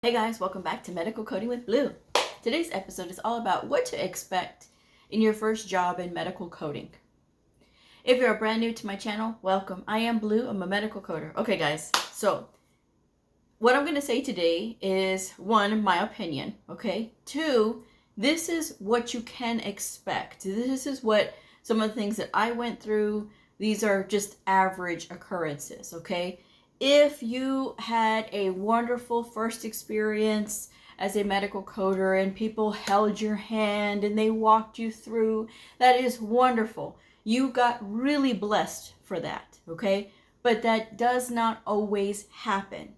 Hey guys, welcome back to Medical Coding with Blue. Today's episode is all about what to expect in your first job in medical coding. If you're brand new to my channel, welcome. I am Blue, I'm a medical coder. Okay guys, so what I'm going to say today is, one, my opinion, okay? Two, this is what you can expect. This is what some of the things that I went through. These are just average occurrences, okay? If you had a wonderful first experience as a medical coder and people held your hand and they walked you through, that is wonderful. You got really blessed for that, okay? But that does not always happen.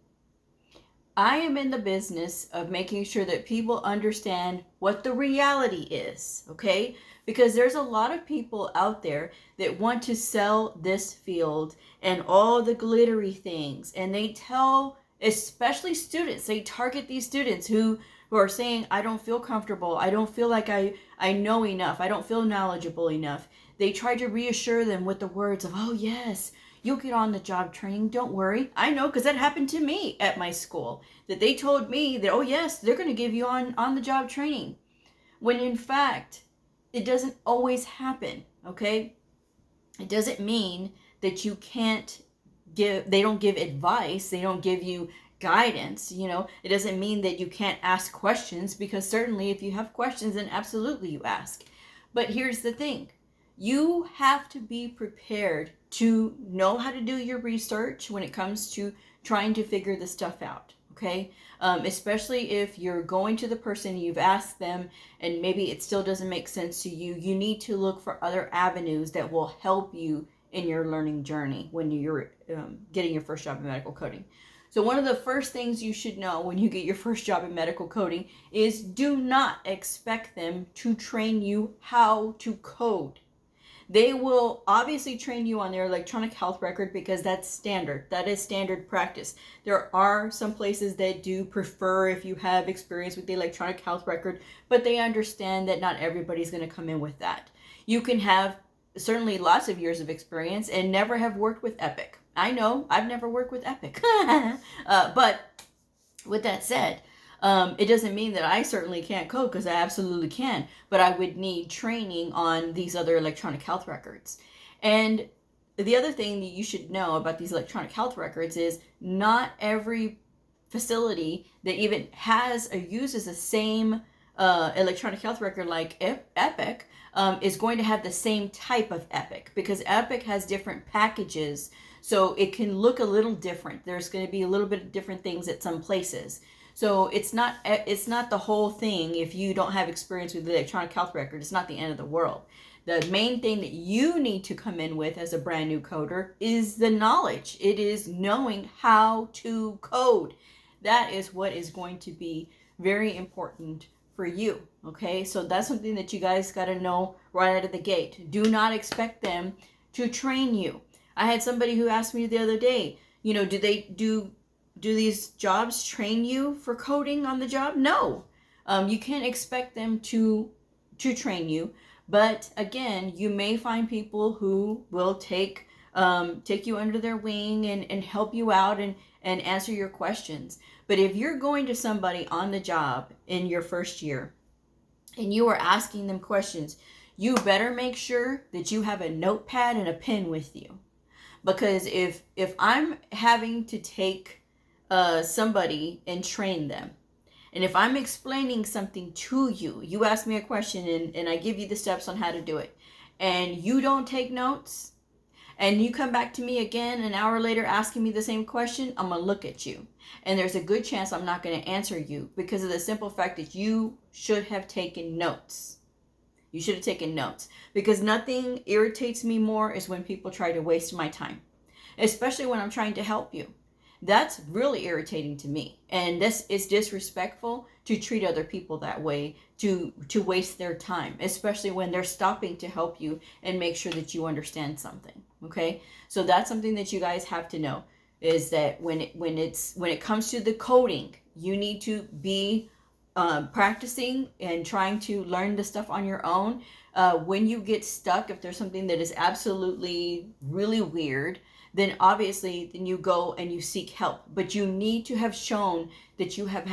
I am in the business of making sure that people understand what the reality is, okay? Because there's a lot of people out there that want to sell this field and all the glittery things. And they tell, especially students, they target these students who are saying, I don't feel comfortable. I don't feel like I know enough. I don't feel knowledgeable enough. They try to reassure them with the words of, oh yes, you'll get on the job training. Don't worry. I know, because that happened to me at my school, that they told me that, oh yes, they're going to give you on the job training. When in fact, it doesn't always happen, okay? It doesn't mean that you can't they don't give advice, they don't give you guidance, you know? It doesn't mean that you can't ask questions, because certainly if you have questions, then absolutely you ask. But here's the thing. You have to be prepared to know how to do your research when it comes to trying to figure this stuff out, okay? Especially if you're going to the person, you've asked them, and maybe it still doesn't make sense to you. You need to look for other avenues that will help you in your learning journey when you're getting your first job in medical coding. So one of the first things you should know when you get your first job in medical coding is, do not expect them to train you how to code. They will obviously train you on their electronic health record, because that's standard. That is standard practice. There are some places that do prefer if you have experience with the electronic health record, but they understand that not everybody's going to come in with that. You can have certainly lots of years of experience and never have worked with Epic. I know, I've never worked with Epic. But with that said, it doesn't mean that I certainly can't code, because I absolutely can, but I would need training on these other electronic health records. And the other thing that you should know about these electronic health records is, not every facility that even has or uses the same electronic health record like Epic is going to have the same type of Epic, because Epic has different packages, so it can look a little different. There's going to be a little bit of different things at some places. So it's not the whole thing. If you don't have experience with the electronic health record, it's not the end of the world. The main thing that you need to come in with as a brand new coder is the knowledge. It is knowing how to code. That is what is going to be very important for you, okay? So that's something that you guys got to know right out of the gate. Do not expect them to train you. I had somebody who asked me the other day, you know, do these jobs train you for coding on the job? No. You can't expect them to train you. But again, you may find people who will take you under their wing and help you out and answer your questions. But if you're going to somebody on the job in your first year and you are asking them questions, you better make sure that you have a notepad and a pen with you. Because if I'm having to take somebody and train them, and if I'm explaining something to you, you ask me a question and I give you the steps on how to do it, and you don't take notes, and you come back to me again an hour later asking me the same question, I'm going to look at you. And there's a good chance I'm not going to answer you, because of the simple fact that you should have taken notes. You should have taken notes, because nothing irritates me more is when people try to waste my time, especially when I'm trying to help you. That's really irritating to me. And this is disrespectful to treat other people that way, to waste their time, especially when they're stopping to help you and make sure that you understand something. Okay? So that's something that you guys have to know, is that when it comes to the coding, you need to be practicing and trying to learn the stuff on your own. When you get stuck, if there's something that is absolutely really weird, then obviously then you go and you seek help. But you need to have shown that you have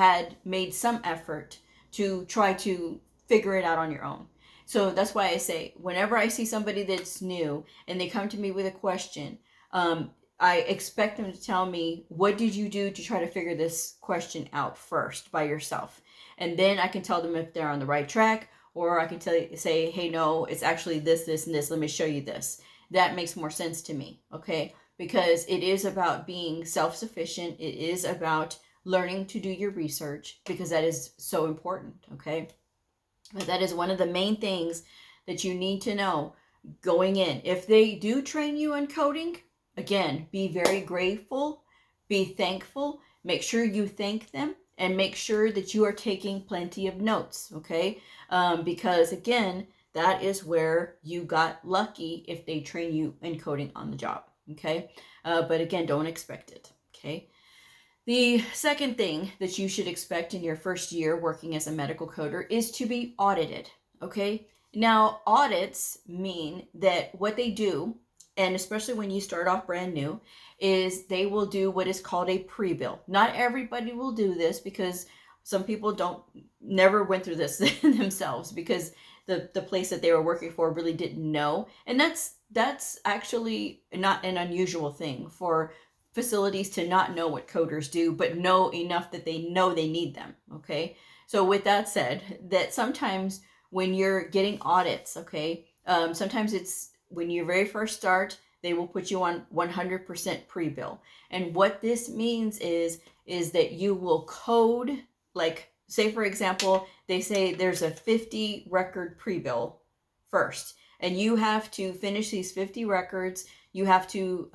made some effort to try to figure it out on your own. So that's why I say, whenever I see somebody that's new and they come to me with a question, I expect them to tell me, what did you do to try to figure this question out first by yourself? And then I can tell them if they're on the right track, or I can say, hey, no, it's actually this, this, and this. Let me show you this. That makes more sense to me, okay? Because it is about being self-sufficient. It is about learning to do your research, because that is so important, okay? But that is one of the main things that you need to know going in. If they do train you in coding, again, be very grateful, be thankful, make sure you thank them, and make sure that you are taking plenty of notes, okay? Because again, that is where you got lucky if they train you in coding on the job, okay? But again, don't expect it, okay? The second thing that you should expect in your first year working as a medical coder is to be audited, okay? Now, audits mean that what they do, and especially when you start off brand new, is they will do what is called a pre-bill. Not everybody will do this, because some people never went through this themselves, because the place that they were working for really didn't know. And that's actually not an unusual thing for facilities to not know what coders do, but know enough that they know they need them, okay? So with that said, that sometimes when you're getting audits, okay, sometimes it's when you very first start, they will put you on 100% pre-bill. And what this means is that you will code, like, say for example, they say there's a 50 record pre-bill first, and you have to finish these 50 records. You have to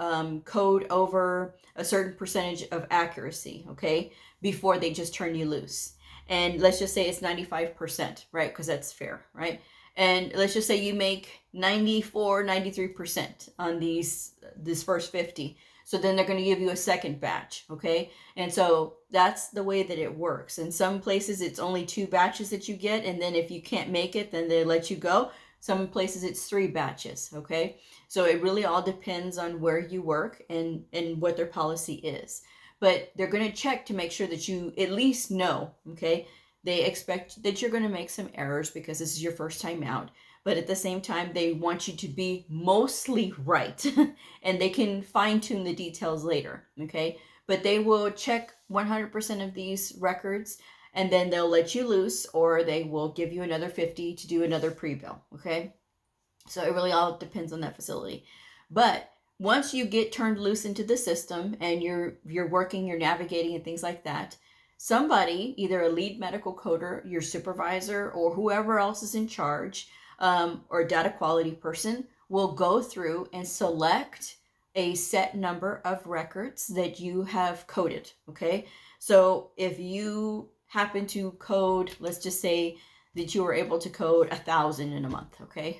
code over a certain percentage of accuracy, okay, before they just turn you loose. And let's just say it's 95%, right? Because that's fair, right? And let's just say you make 94, 93% on this first 50. So then they're going to give you a second batch, okay? And so that's the way that it works. In some places, it's only 2 batches that you get, and then if you can't make it, then they let you go. Some places it's 3 batches, okay? So it really all depends on where you work and what their policy is. But they're going to check to make sure that you at least know, okay? They expect that you're going to make some errors because this is your first time out. But at the same time, they want you to be mostly right. And they can fine-tune the details later, okay? But they will check 100% of these records, and then they'll let you loose, or they will give you another 50 to do another pre-bill, okay? So it really all depends on that facility. But once you get turned loose into the system and you're working, you're navigating and things like that, somebody, either a lead medical coder, your supervisor, or whoever else is in charge, or a data quality person, will go through and select a set number of records that you have coded, okay? So if you happen to code, let's just say that you were able to code 1,000 in a month, okay?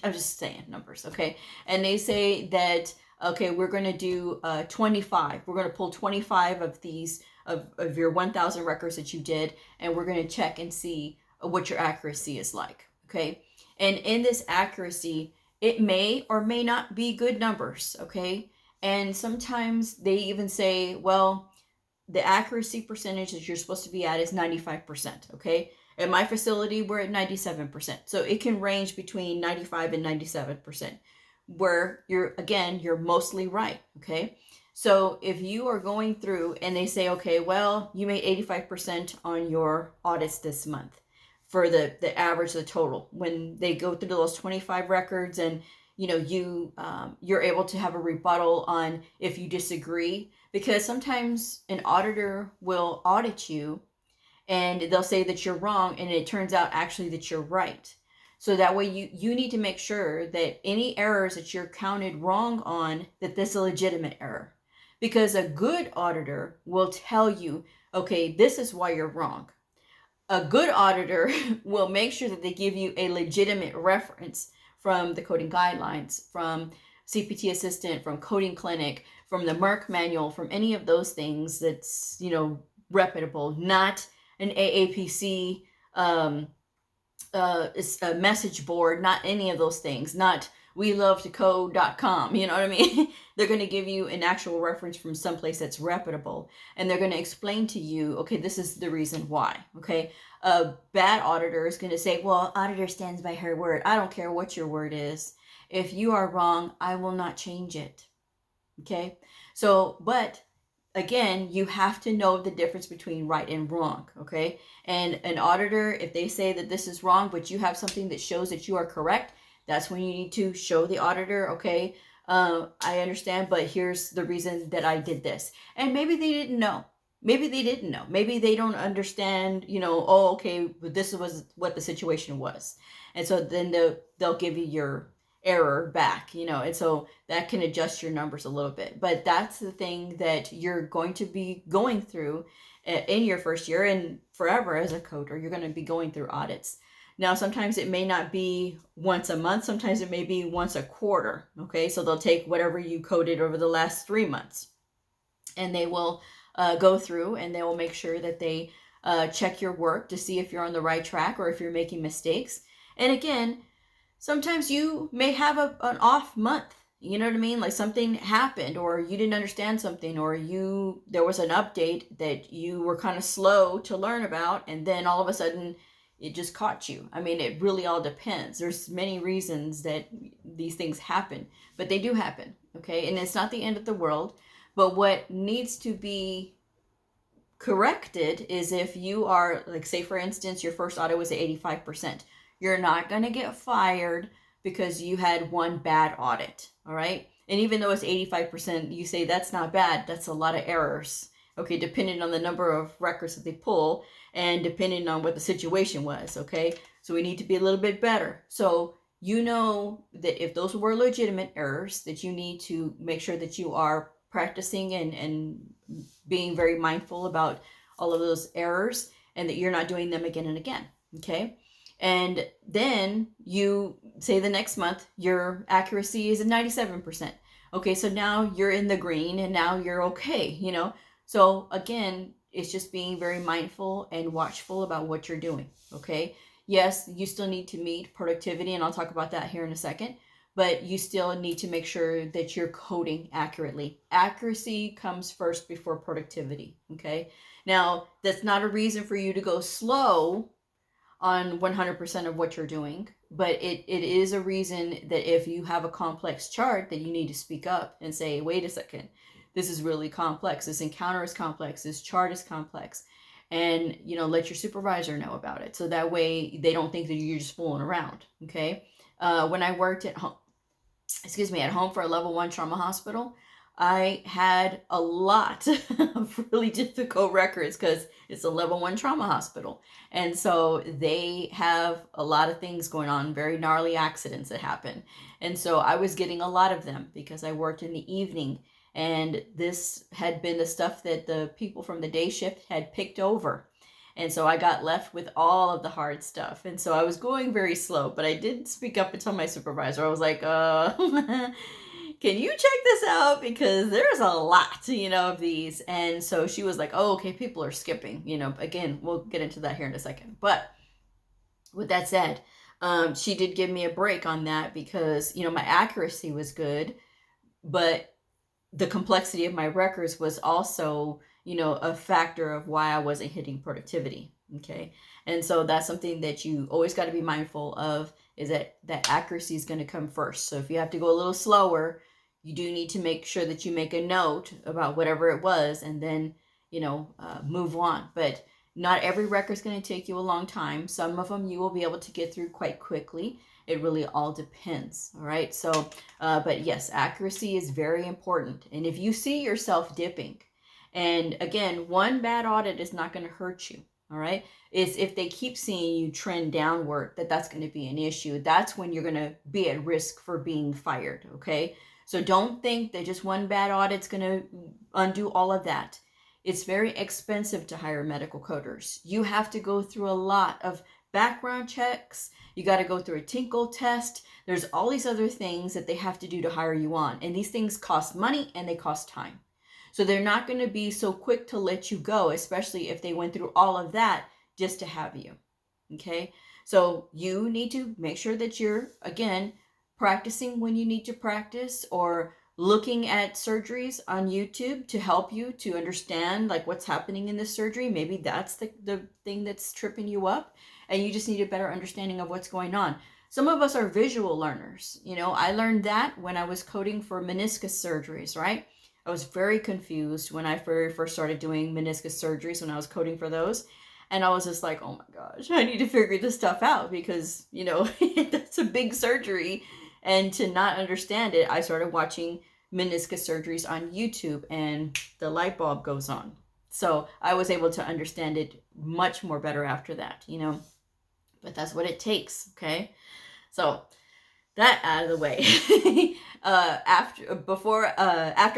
I'm just saying numbers, okay? And they say that, okay, we're going to do 25. We're going to pull 25 of these, of your 1,000 records that you did, and we're going to check and see what your accuracy is like, okay? And in this accuracy, it may or may not be good numbers, okay? And sometimes they even say, well, the accuracy percentage that you're supposed to be at is 95%, okay? At my facility, we're at 97%. So it can range between 95 and 97%, where you're mostly right, okay? So if you are going through and they say, okay, well, you made 85% on your audits this month for the average, the total. When they go through those 25 records and you're able to have a rebuttal on if you disagree, because sometimes an auditor will audit you and they'll say that you're wrong, and it turns out actually that you're right. So that way you need to make sure that any errors that you're counted wrong on, that this is a legitimate error. Because a good auditor will tell you, okay, this is why you're wrong. A good auditor will make sure that they give you a legitimate reference from the coding guidelines, from CPT assistant, from coding clinic, from the Merck manual, from any of those things that's, reputable, not an AAPC, a message board, not any of those things, not welovetocode.com, you know what I mean? They're going to give you an actual reference from someplace that's reputable, and they're going to explain to you, okay, this is the reason why, okay? A bad auditor is going to say, well, auditor stands by her word. I don't care what your word is. If you are wrong, I will not change it, okay? So, but again, you have to know the difference between right and wrong, okay? And an auditor, if they say that this is wrong, but you have something that shows that you are correct, that's when you need to show the auditor, okay, I understand, but here's the reason that I did this. And maybe they didn't know. Maybe they didn't know. Maybe they don't understand, you know, oh, okay, but this was what the situation was. And so then they'll give you your error back, you know, and so that can adjust your numbers a little bit. But that's the thing that you're going to be going through in your first year and forever as a coder. You're going to be going through audits. Now, sometimes it may not be once a month. Sometimes it may be once a quarter. Okay, so they'll take whatever you coded over the last 3 months, and they will go through and they will make sure that they check your work to see if you're on the right track or if you're making mistakes. And again, sometimes you may have an off month. You know what I mean? Like something happened, or you didn't understand something, or there was an update that you were kind of slow to learn about, and then all of a sudden it just caught you. I mean, it really all depends. There's many reasons that these things happen, but they do happen, okay? And it's not the end of the world. But what needs to be corrected is if you are, like, say for instance, your first audit was at 85%. You're not going to get fired because you had one bad audit, all right? And even though it's 85%, you say that's not bad. That's a lot of errors, okay, depending on the number of records that they pull and depending on what the situation was, okay? So we need to be a little bit better. So you know that if those were legitimate errors, that you need to make sure that you are practicing and being very mindful about all of those errors and that you're not doing them again and again, okay? And then you say the next month, your accuracy is at 97%. Okay, so now you're in the green and now you're okay, you know? So again, it's just being very mindful and watchful about what you're doing, okay? Yes, you still need to meet productivity, and I'll talk about that here in a second, but you still need to make sure that you're coding accurately. Accuracy comes first before productivity, okay? Now, that's not a reason for you to go slow on 100% of what you're doing, but it is a reason that if you have a complex chart, that you need to speak up and say, wait a second, this is really complex. This encounter is complex. This chart is complex. And, you know, let your supervisor know about it. So that way they don't think that you're just fooling around, okay? When I worked at home for a level 1 trauma hospital, I had a lot of really difficult records because it's a level 1 trauma hospital. And so they have a lot of things going on, very gnarly accidents that happen. And so I was getting a lot of them because I worked in the evening, and this had been the stuff that the people from the day shift had picked over. And so I got left with all of the hard stuff. And so I was going very slow, but I did speak up and tell my supervisor. I was like, can you check this out? Because there's a lot, you know, of these. And so she was like, oh, okay, people are skipping, you know, again, we'll get into that here in a second. But with that said, she did give me a break on that because, you know, my accuracy was good, but the complexity of my records was also, you know, a factor of why I wasn't hitting productivity. Okay. And so that's something that you always got to be mindful of, is that accuracy is going to come first. So if you have to go a little slower, you do need to make sure that you make a note about whatever it was and then, you know, move on. But not every record is going to take you a long time. Some of them you will be able to get through quite quickly. It really all depends. All right. So, but yes, accuracy is very important. And if you see yourself dipping, and again, one bad audit is not going to hurt you. All right. It's if they keep seeing you trend downward, that's going to be an issue. That's when you're going to be at risk for being fired. Okay. So don't think that just one bad audit's going to undo all of that. It's very expensive to hire medical coders. You have to go through a lot of background checks. You got to go through a Tinkle test. There's all these other things that they have to do to hire you on. And these things cost money and they cost time. So they're not going to be so quick to let you go, especially if they went through all of that just to have you. Okay. So you need to make sure that you're, again, practicing when you need to practice, or looking at surgeries on YouTube to help you to understand like what's happening in this surgery. Maybe that's the thing that's tripping you up, and you just need a better understanding of what's going on. Some of us are visual learners. I learned that when I was coding for meniscus surgeries, right? I was very confused when I first started doing meniscus surgeries when I was coding for those. And I was just like, oh my gosh, I need to figure this stuff out because, that's a big surgery. And to not understand it, I started watching meniscus surgeries on YouTube, and the light bulb goes on. So I was able to understand it much more better after that, but that's what it takes. Okay. So that out of the way. After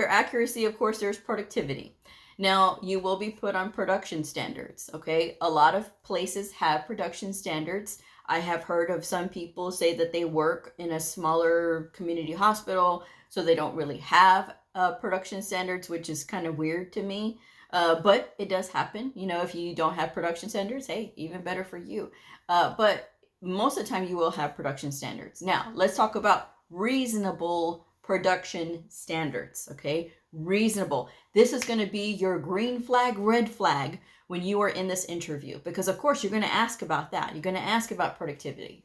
accuracy, of course, there's productivity. Now, you will be put on production standards, okay? A lot of places have production standards. I have heard of some people say that they work in a smaller community hospital, so they don't really have production standards, which is kind of weird to me. But it does happen. If you don't have production standards, hey, even better for you. But most of the time you will have production standards. Now, let's talk about reasonable production standards, okay? Reasonable. This is going to be your green flag, red flag when you are in this interview, because of course you're going to ask about that. You're going to ask about productivity.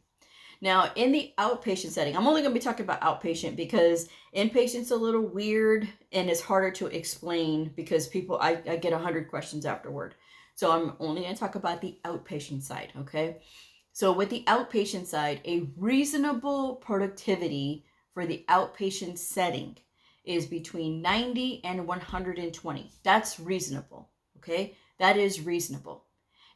Now, in the outpatient setting, I'm only going to be talking about outpatient because inpatient's a little weird and it's harder to explain because I get 100 questions afterward. So I'm only going to talk about the outpatient side, okay? So with the outpatient side, a reasonable productivity for the outpatient setting is between 90 and 120. That's reasonable, okay? That is reasonable.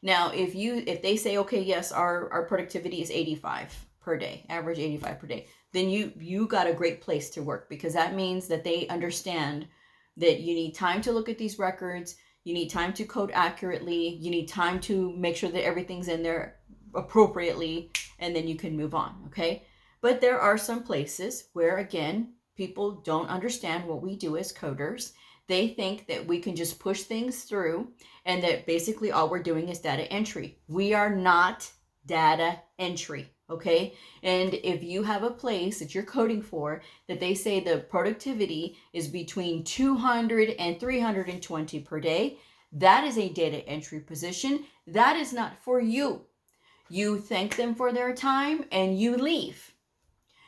Now, if they say, okay, yes, our productivity is 85 per day, average 85 per day, then you got a great place to work, because that means that they understand that you need time to look at these records, you need time to code accurately, you need time to make sure that everything's in there appropriately, and then you can move on, okay? But there are some places where, again, people don't understand what we do as coders. They think that we can just push things through and that basically all we're doing is data entry. We are not data entry, okay? And if you have a place that you're coding for that they say the productivity is between 200 and 320 per day, that is a data entry position. That is not for you. You thank them for their time and you leave.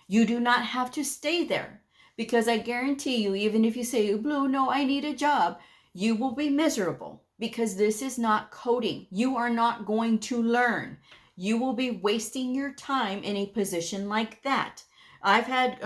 You do not have to stay there, because I guarantee you, even if you say, Blue, no, I need a job, you will be miserable, because this is not coding. You are not going to learn. You will be wasting your time in a position like that. I've had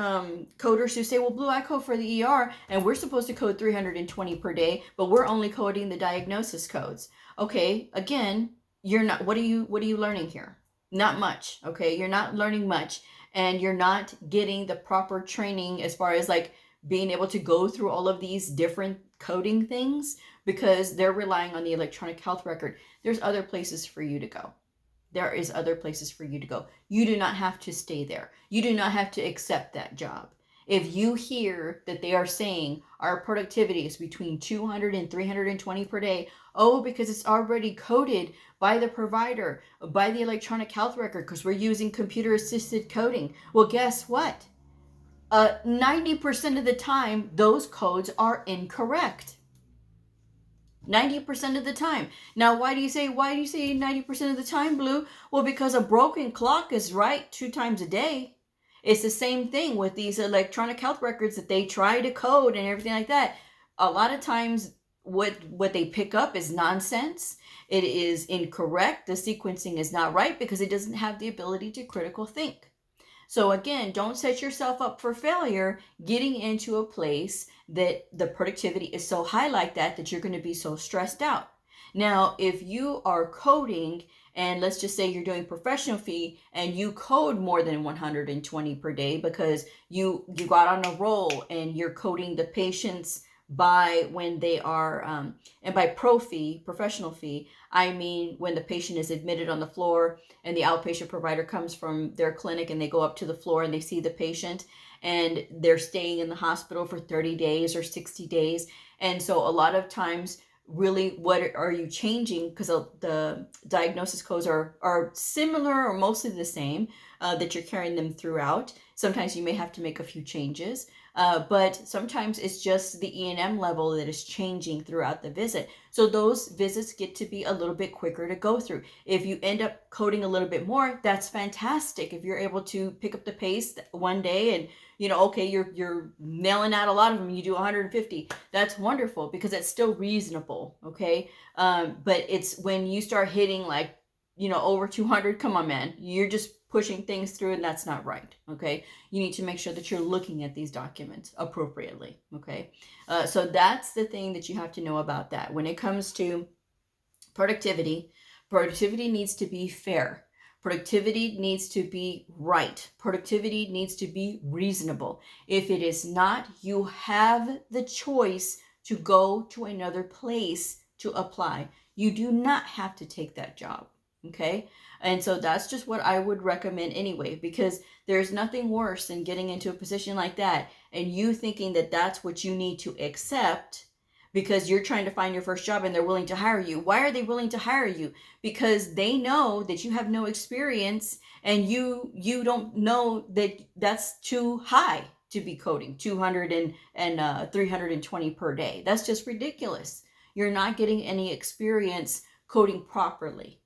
coders who say, well, Blue, I code for the ER and we're supposed to code 320 per day, but we're only coding the diagnosis codes. Okay, again, you're not, what are you learning here? Not much, okay? You're not learning much, and you're not getting the proper training as far as like being able to go through all of these different coding things, because they're relying on the electronic health record. There's other places for you to go. There is other places for you to go. You do not have to stay there. You do not have to accept that job. If you hear that they are saying our productivity is between 200 and 320 per day, because it's already coded by the provider, by the electronic health record, because we're using computer assisted coding. Well, guess what? 90% of the time, those codes are incorrect. 90% of the time. Now, why do you say 90% of the time, Blue? Well, because a broken clock is right 2 times a day. It's the same thing with these electronic health records that they try to code and everything like that. A lot of times what they pick up is nonsense. It is incorrect. The sequencing is not right because it doesn't have the ability to critical think. So again, don't set yourself up for failure getting into a place that the productivity is so high like that you're going to be so stressed out. Now, if you are coding, and let's just say you're doing professional fee and you code more than 120 per day because you got on a roll and you're coding the patients by when they are, and by professional fee, I mean when the patient is admitted on the floor and the outpatient provider comes from their clinic and they go up to the floor and they see the patient and they're staying in the hospital for 30 days or 60 days. And so a lot of times, really, what are you changing? Because the diagnosis codes are similar or mostly the same. that you're carrying them throughout. Sometimes you may have to make a few changes, but sometimes it's just the E&M level that is changing throughout the visit. So those visits get to be a little bit quicker to go through. If you end up coding a little bit more, that's fantastic. If you're able to pick up the pace one day and okay, you're nailing out a lot of them, you do 150, that's wonderful because it's still reasonable, okay? But it's when you start hitting like, over 200, come on, man, you're just pushing things through and that's not right, okay? You need to make sure that you're looking at these documents appropriately, okay? So that's the thing that you have to know about that. When it comes to productivity needs to be fair. Productivity needs to be right. Productivity needs to be reasonable. If it is not, you have the choice to go to another place to apply. You do not have to take that job, okay? And so that's just what I would recommend anyway, because there's nothing worse than getting into a position like that and you thinking that that's what you need to accept because you're trying to find your first job and they're willing to hire you. Why are they willing to hire you? Because they know that you have no experience and you don't know that that's too high to be coding, 200 and 320 per day. That's just ridiculous. You're not getting any experience coding properly.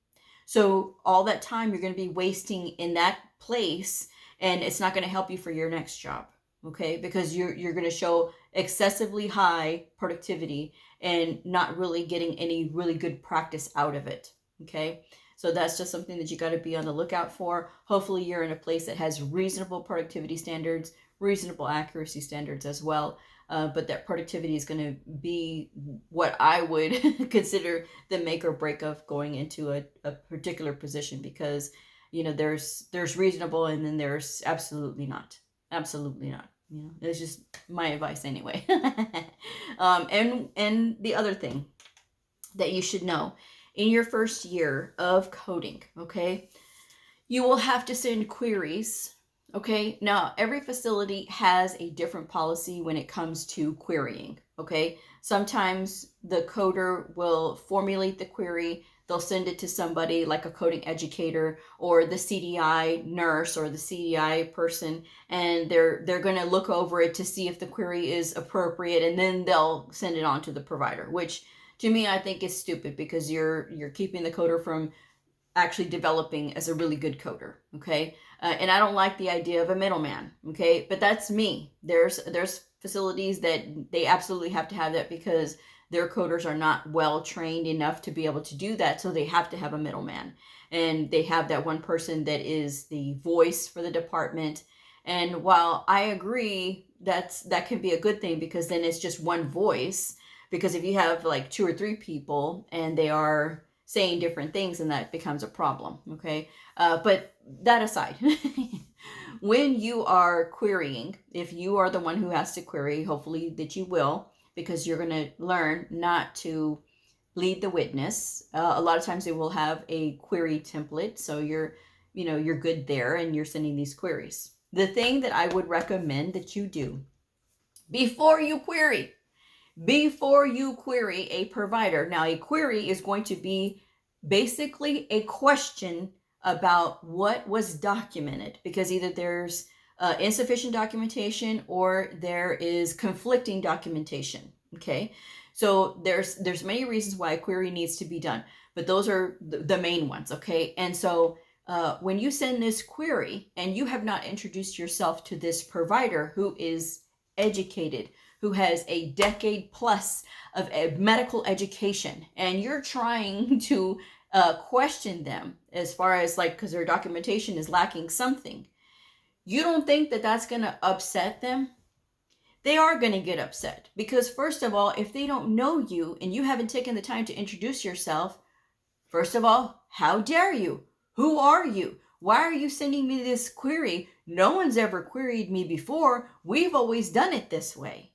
So all that time you're going to be wasting in that place and it's not going to help you for your next job. Okay, because you're going to show excessively high productivity and not really getting any really good practice out of it. Okay, so that's just something that you got to be on the lookout for. Hopefully you're in a place that has reasonable productivity standards, reasonable accuracy standards as well. But that productivity is going to be what I would consider the make or break of going into a particular position, because there's reasonable and then there's absolutely not. Absolutely not. It's just my advice anyway. And the other thing that you should know in your first year of coding, okay, you will have to send queries. Okay, now every facility has a different policy when it comes to querying. Okay, sometimes the coder will formulate the query. They'll send it to somebody like a coding educator or the CDI nurse or the CDI person, and they're going to look over it to see if the query is appropriate, and then they'll send it on to the provider, which to me I think is stupid, because you're keeping the coder from actually developing as a really good coder. Okay, and I don't like the idea of a middleman. Okay, but that's me. There's facilities that they absolutely have to have that because their coders are not well trained enough to be able to do that, so they have to have a middleman, and they have that one person that is the voice for the department. And while I agree that can be a good thing, because then it's just one voice, because if you have like 2 or 3 people and they are saying different things, and that becomes a problem. Okay, but that aside, when you are querying, if you are the one who has to query, hopefully that you will, because you're going to learn not to lead the witness. A lot of times they will have a query template, so you're good there, and you're sending these queries. The thing that I would recommend that you do before you query a provider. Now, a query is going to be basically a question about what was documented, because either there's insufficient documentation or there is conflicting documentation. Okay, so there's many reasons why a query needs to be done, but those are the main ones. Okay, and so when you send this query and you have not introduced yourself to this provider who is educated, who has a decade plus of medical education, and you're trying to question them as far as because their documentation is lacking something, you don't think that that's going to upset them? They are going to get upset, because first of all, if they don't know you and you haven't taken the time to introduce yourself, first of all, how dare you? Who are you? Why are you sending me this query? No one's ever queried me before. We've always done it this way.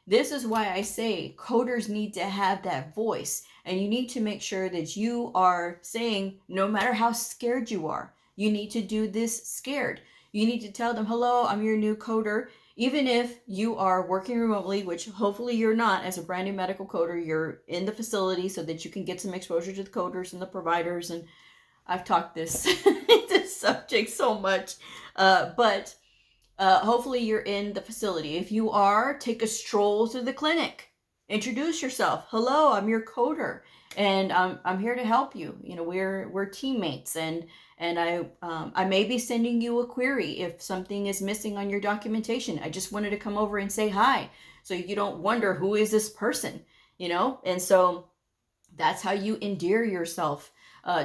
This is why I say coders need to have that voice, and you need to make sure that you are saying, no matter how scared you are, you need to do this scared. You need to tell them, hello, I'm your new coder. Even if you are working remotely, which hopefully you're not, as a brand new medical coder, you're in the facility so that you can get some exposure to the coders and the providers and I've talked this this subject so much, but hopefully you're in the facility. If you are, take a stroll through the clinic. Introduce yourself. Hello, I'm your coder, and I'm here to help you. You know, we're teammates, and I may be sending you a query if something is missing on your documentation. I just wanted to come over and say hi, so you don't wonder who is this person, you know. And so that's how you endear yourself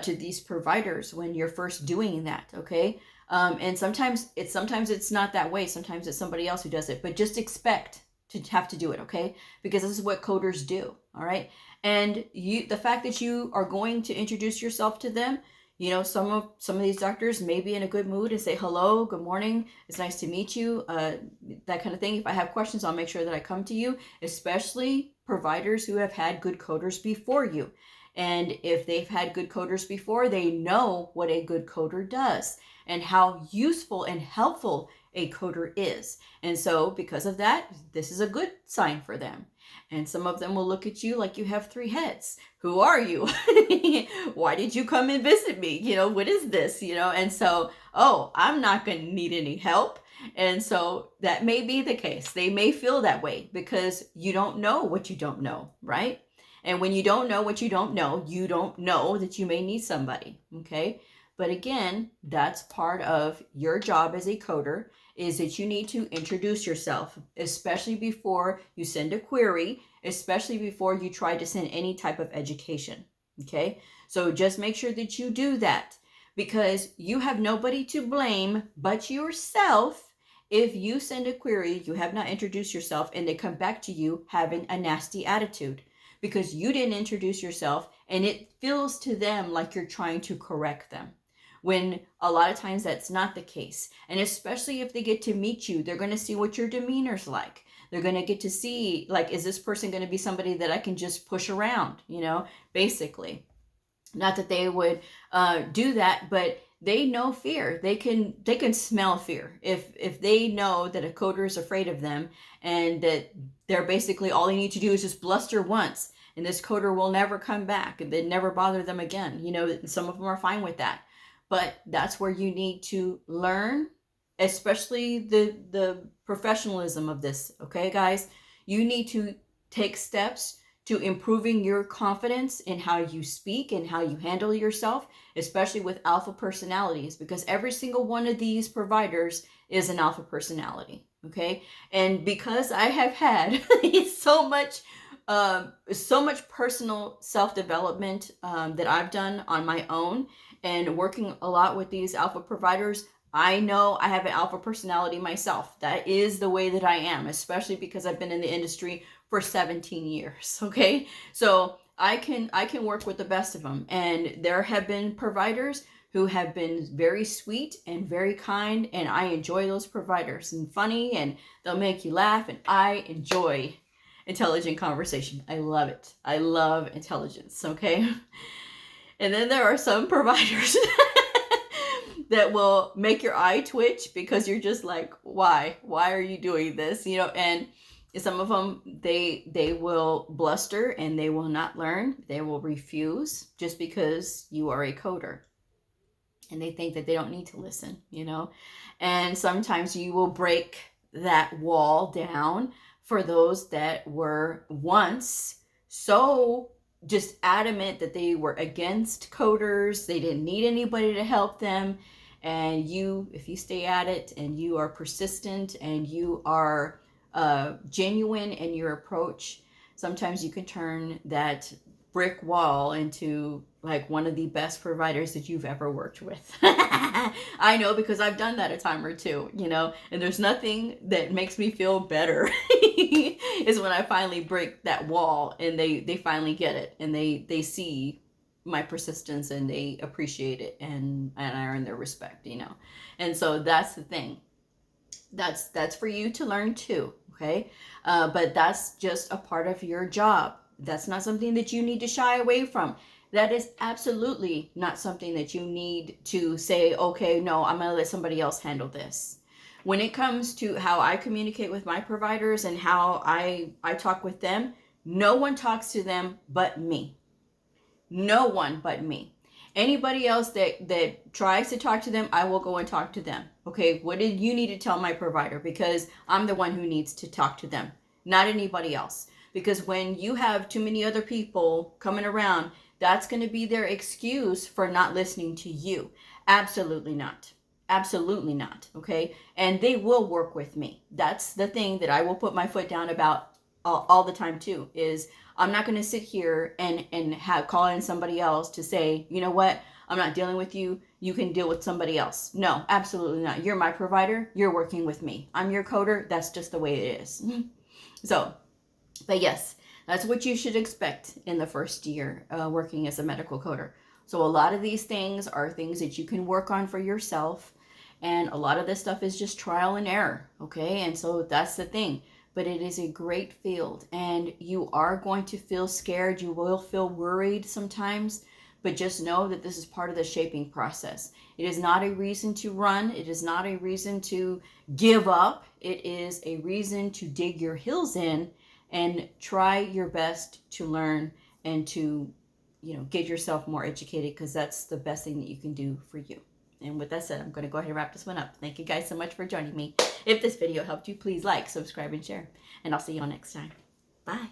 to these providers when you're first doing that. Okay. And sometimes it's not that way. Sometimes it's somebody else who does it, but just expect to have to do it. Okay. Because this is what coders do. All right. And the fact that you are going to introduce yourself to them, you know, some of these doctors may be in a good mood and say, hello, good morning, it's nice to meet you, that kind of thing. If I have questions, I'll make sure that I come to you, especially providers who have had good coders before you. And if they've had good coders before, they know what a good coder does and how useful and helpful a coder is. And so because of that, this is a good sign for them. And some of them will look at you like you have three heads. Who are you? Why did you come and visit me? You know, what is this? You know, and so, oh, I'm not going to need any help. And so that may be the case. They may feel that way because you don't know what you don't know, right? And when you don't know what you don't know that you may need somebody, okay? But again, that's part of your job as a coder, is that you need to introduce yourself, especially before you send a query, especially before you try to send any type of education, okay? So just make sure that you do that, because you have nobody to blame but yourself if you send a query, you have not introduced yourself, and they come back to you having a nasty attitude because you didn't introduce yourself, and it feels to them like you're trying to correct them, when a lot of times that's not the case. And especially if they get to meet you, they're going to see what your demeanor's like. They're going to get to see, like, is this person going to be somebody that I can just push around, you know, basically. Not that they would do that, but they know fear. They can smell fear. If they know that a coder is afraid of them, and that they're basically, all they need to do is just bluster once, and this coder will never come back, and then never bother them again. You know, some of them are fine with that. But that's where you need to learn, especially the professionalism of this. Okay, guys, you need to take steps to improving your confidence in how you speak and how you handle yourself, especially with alpha personalities, because every single one of these providers is an alpha personality. Okay, and because I have had so much personal self-development that I've done on my own, and working a lot with these alpha providers, I know I have an alpha personality myself. That is the way that I am, especially because I've been in the industry for 17 years. Okay, so I can work with the best of them, and there have been providers who have been very sweet and very kind, and I enjoy those providers, and funny, and they'll make you laugh, and I enjoy intelligent conversation. I love it. I love intelligence. Okay. And then there are some providers that will make your eye twitch because you're just like, why are you doing this? You know, and some of them, they will bluster and they will not learn. They will refuse just because you are a coder, and they think that they don't need to listen, you know. And sometimes you will break that wall down for those that were once so just adamant that they were against coders. They didn't need anybody to help them. And if you stay at it and you are persistent and you are genuine in your approach, sometimes you can turn that brick wall into like one of the best providers that you've ever worked with. I know, because I've done that a time or two, you know, and there's nothing that makes me feel better is when I finally break that wall and they finally get it, and they see my persistence and they appreciate it, and I earn their respect, you know. And so that's the thing. That's for you to learn too, okay? But that's just a part of your job. That's not something that you need to shy away from. That is absolutely not something that you need to say, okay, no, I'm going to let somebody else handle this. When it comes to how I communicate with my providers and how I talk with them, no one talks to them but me. No one but me. Anybody else that tries to talk to them, I will go and talk to them. Okay, what did you need to tell my provider? Because I'm the one who needs to talk to them, not anybody else. Because when you have too many other people coming around, that's going to be their excuse for not listening to you. Absolutely not. Absolutely not. Okay, and they will work with me. That's the thing that I will put my foot down about all the time too, is I'm not going to sit here and call in somebody else to say, you know what, I'm not dealing with you. You can deal with somebody else. No, absolutely not. You're my provider. You're working with me. I'm your coder. That's just the way it is. So, but yes, that's what you should expect in the first year working as a medical coder. So a lot of these things are things that you can work on for yourself. And a lot of this stuff is just trial and error. Okay. And so that's the thing. But it is a great field, and you are going to feel scared. You will feel worried sometimes, but just know that this is part of the shaping process. It is not a reason to run. It is not a reason to give up. It is a reason to dig your heels in and try your best to learn and to, get yourself more educated, because that's the best thing that you can do for you. And with that said, I'm going to go ahead and wrap this one up. Thank you guys so much for joining me. If this video helped you, please like, subscribe, and share. And I'll see you all next time. Bye.